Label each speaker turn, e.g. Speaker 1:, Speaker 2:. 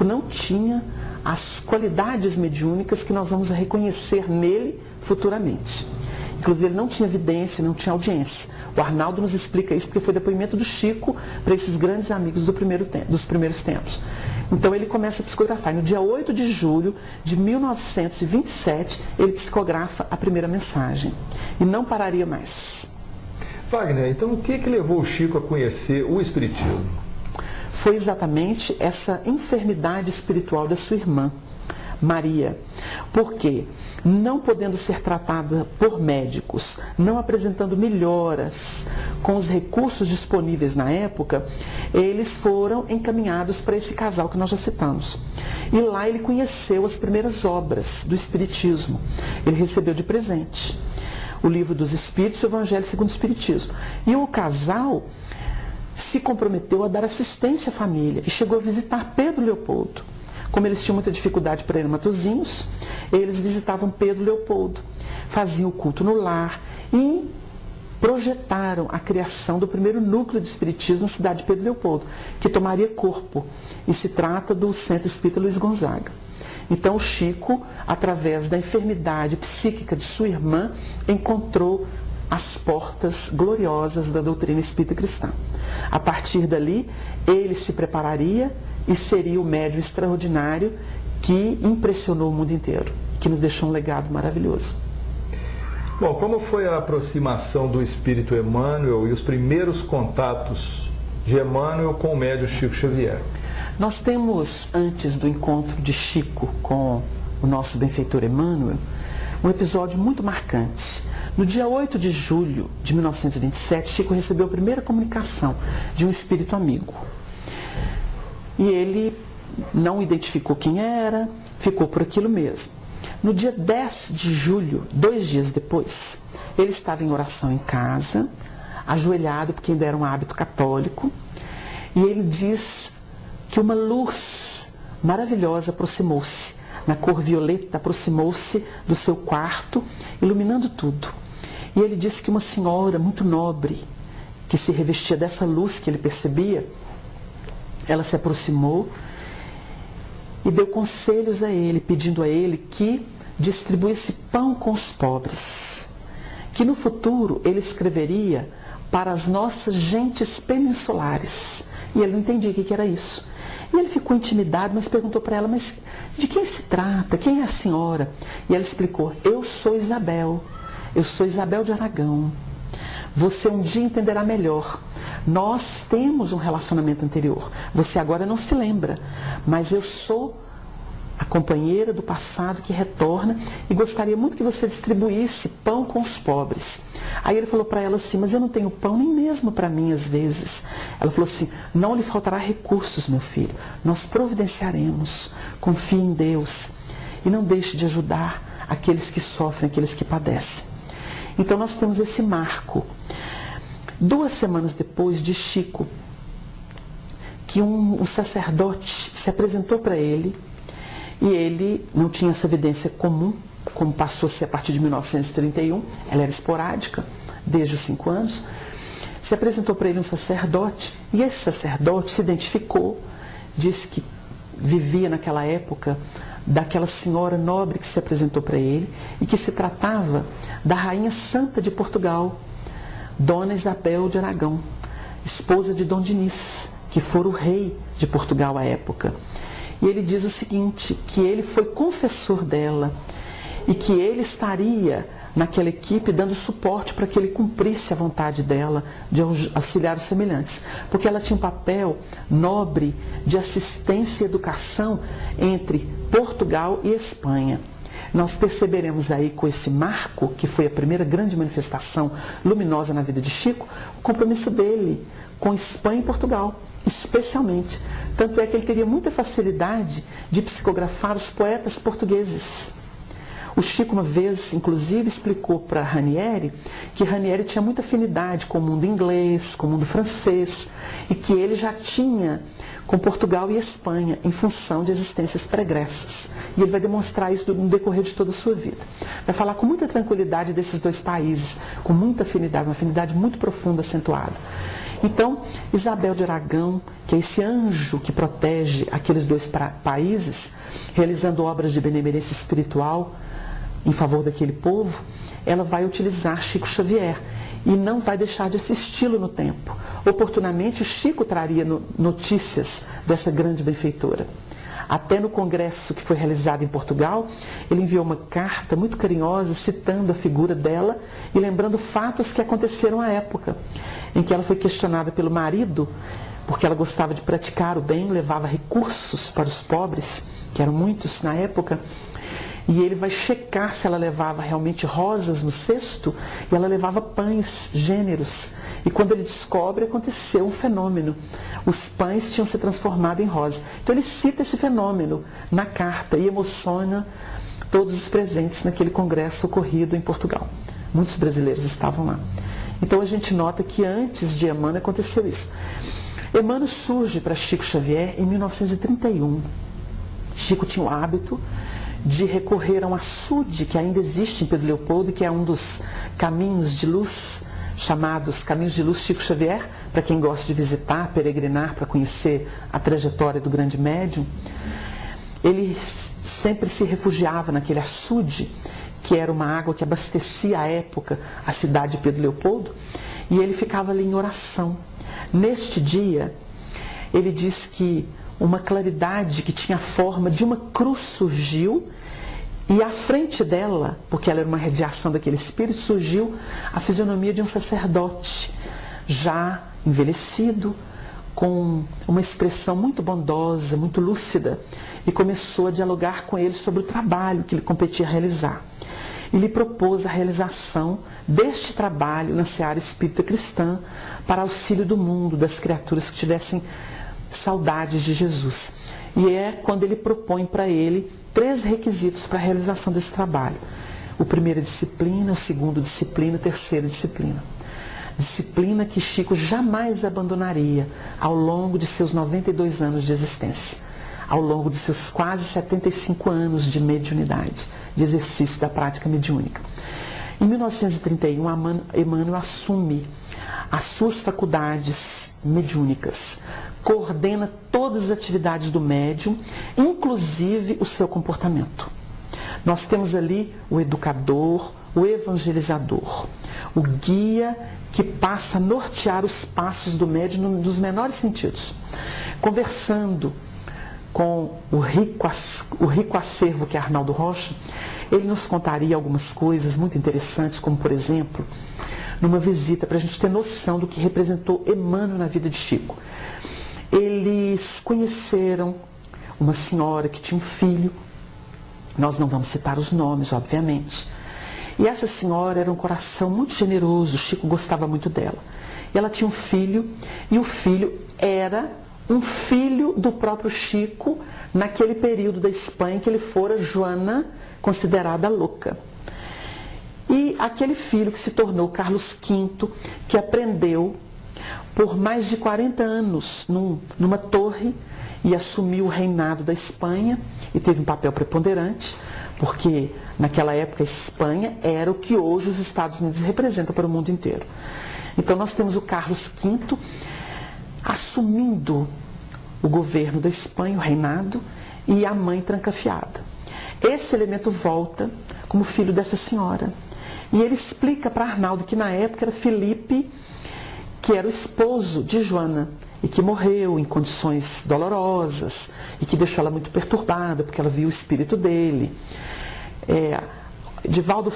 Speaker 1: Chico não tinha as qualidades mediúnicas que nós vamos reconhecer nele futuramente. Inclusive, ele não tinha evidência, não tinha audiência. O Arnaldo nos explica isso porque foi depoimento do Chico para esses grandes amigos dos primeiros tempos. Então, ele começa a psicografar. E no dia 8 de julho de 1927, ele psicografa a primeira mensagem. E não pararia mais.
Speaker 2: Wagner, então o que levou o Chico a conhecer o Espiritismo?
Speaker 1: Foi exatamente essa enfermidade espiritual da sua irmã, Maria. Por quê? Não podendo ser tratada por médicos, não apresentando melhoras com os recursos disponíveis na época, eles foram encaminhados para esse casal que nós já citamos. E lá ele conheceu as primeiras obras do Espiritismo. Ele recebeu de presente o Livro dos Espíritos e o Evangelho segundo o Espiritismo. E o casal se comprometeu a dar assistência à família e chegou a visitar Pedro Leopoldo. Como eles tinham muita dificuldade para ir em Matosinhos, eles visitavam Pedro Leopoldo, faziam o culto no lar e projetaram a criação do primeiro núcleo de espiritismo na cidade de Pedro Leopoldo, que tomaria corpo, e se trata do Centro Espírita Luiz Gonzaga. Então, o Chico, através da enfermidade psíquica de sua irmã, encontrou as portas gloriosas da doutrina espírita cristã. A partir dali, ele se prepararia e seria o médium extraordinário que impressionou o mundo inteiro, que nos deixou um legado maravilhoso.
Speaker 2: Bom, como foi a aproximação do Espírito Emmanuel e os primeiros contatos de Emmanuel com o médium Chico Xavier?
Speaker 1: Nós temos, antes do encontro de Chico com o nosso benfeitor Emmanuel, um episódio muito marcante. No dia 8 de julho de 1927, Chico recebeu a primeira comunicação de um espírito amigo. E ele não identificou quem era, ficou por aquilo mesmo. No dia 10 de julho, 2 dias depois, ele estava em oração em casa, ajoelhado, porque ainda era um hábito católico, e ele diz que uma luz maravilhosa aproximou-se, na cor violeta, aproximou-se do seu quarto, iluminando tudo. E ele disse que uma senhora muito nobre, que se revestia dessa luz que ele percebia, ela se aproximou e deu conselhos a ele, pedindo a ele que distribuísse pão com os pobres, que no futuro ele escreveria para as nossas gentes peninsulares. E ele não entendia o que era isso. E ele ficou intimidado, mas perguntou para ela, mas de quem se trata? Quem é a senhora? E ela explicou, eu sou Isabel de Aragão. Você um dia entenderá melhor. Nós temos um relacionamento anterior. Você agora não se lembra, mas eu sou a companheira do passado que retorna e gostaria muito que você distribuísse pão com os pobres. Aí ele falou para ela assim, mas eu não tenho pão nem mesmo para mim às vezes. Ela falou assim, não lhe faltará recursos, meu filho. Nós providenciaremos. Confie em Deus e não deixe de ajudar aqueles que sofrem, aqueles que padecem. Então nós temos esse marco. 2 semanas depois de Chico, que um sacerdote se apresentou para ele, e ele não tinha essa evidência comum, como passou a ser a partir de 1931, ela era esporádica, desde os 5 anos, se apresentou para ele um sacerdote, e esse sacerdote se identificou, disse que vivia naquela época daquela senhora nobre que se apresentou para ele, e que se tratava da Rainha Santa de Portugal, Dona Isabel de Aragão, esposa de Dom Dinis, que fora o rei de Portugal à época. E ele diz o seguinte, que ele foi confessor dela e que ele estaria naquela equipe dando suporte para que ele cumprisse a vontade dela de auxiliar os semelhantes. Porque ela tinha um papel nobre de assistência e educação entre Portugal e Espanha. Nós perceberemos aí com esse marco, que foi a primeira grande manifestação luminosa na vida de Chico, o compromisso dele com Espanha e Portugal, especialmente. Tanto é que ele teria muita facilidade de psicografar os poetas portugueses. O Chico uma vez, inclusive, explicou para Ranieri que Ranieri tinha muita afinidade com o mundo inglês, com o mundo francês, e que ele já tinha com Portugal e Espanha, em função de existências pregressas. E ele vai demonstrar isso no decorrer de toda a sua vida. Vai falar com muita tranquilidade desses 2 países, com muita afinidade, uma afinidade muito profunda, acentuada. Então, Isabel de Aragão, que é esse anjo que protege aqueles dois países, realizando obras de benemerência espiritual em favor daquele povo, ela vai utilizar Chico Xavier e não vai deixar de assisti-lo no tempo. Oportunamente, o Chico traria notícias dessa grande benfeitora. Até no congresso que foi realizado em Portugal, ele enviou uma carta muito carinhosa citando a figura dela e lembrando fatos que aconteceram à época, em que ela foi questionada pelo marido, porque ela gostava de praticar o bem, levava recursos para os pobres, que eram muitos na época, e ele vai checar se ela levava realmente rosas no cesto, e ela levava pães gêneros. E quando ele descobre, aconteceu um fenômeno. Os pães tinham se transformado em rosa. Então ele cita esse fenômeno na carta e emociona todos os presentes naquele congresso ocorrido em Portugal. Muitos brasileiros estavam lá. Então a gente nota que antes de Emmanuel aconteceu isso. Emmanuel surge para Chico Xavier em 1931. Chico tinha o hábito de recorrer a um açude que ainda existe em Pedro Leopoldo, que é um dos caminhos de luz, chamados Caminhos de Luz Chico Xavier, para quem gosta de visitar, peregrinar, para conhecer a trajetória do grande médium. Ele sempre se refugiava naquele açude, que era uma água que abastecia à época a cidade de Pedro Leopoldo, e ele ficava ali em oração. Neste dia, ele diz que uma claridade que tinha a forma de uma cruz surgiu, e à frente dela, porque ela era uma radiação daquele espírito, surgiu a fisionomia de um sacerdote, já envelhecido, com uma expressão muito bondosa, muito lúcida, e começou a dialogar com ele sobre o trabalho que ele competia a realizar. E lhe propôs a realização deste trabalho na seara espírita cristã para auxílio do mundo, das criaturas que tivessem saudades de Jesus. E é quando ele propõe para ele 3 requisitos para a realização desse trabalho. O primeiro é disciplina, o segundo disciplina, o terceiro disciplina. Disciplina que Chico jamais abandonaria ao longo de seus 92 anos de existência, ao longo de seus quase 75 anos de mediunidade, de exercício da prática mediúnica. Em 1931, Emmanuel assume as suas faculdades mediúnicas, coordena todas as atividades do médium, inclusive o seu comportamento. Nós temos ali o educador, o evangelizador, o guia que passa a nortear os passos do médium nos menores sentidos. Conversando com o rico acervo que é Arnaldo Rocha, ele nos contaria algumas coisas muito interessantes, como por exemplo, numa visita, para a gente ter noção do que representou Emmanuel na vida de Chico. Eles conheceram uma senhora que tinha um filho, nós não vamos citar os nomes, obviamente. E essa senhora era um coração muito generoso, Chico gostava muito dela. E ela tinha um filho, e o filho era um filho do próprio Chico, naquele período da Espanha que ele fora Joana, considerada louca. E aquele filho que se tornou Carlos V, que aprendeu por mais de 40 anos numa torre e assumiu o reinado da Espanha e teve um papel preponderante, porque naquela época a Espanha era o que hoje os Estados Unidos representam para o mundo inteiro. Então nós temos o Carlos V assumindo o governo da Espanha, o reinado, e a mãe trancafiada. Esse elemento volta como filho dessa senhora. E ele explica para Arnaldo que na época era Felipe, que era o esposo de Joana, e que morreu em condições dolorosas, e que deixou ela muito perturbada, porque ela viu o espírito dele. Divaldo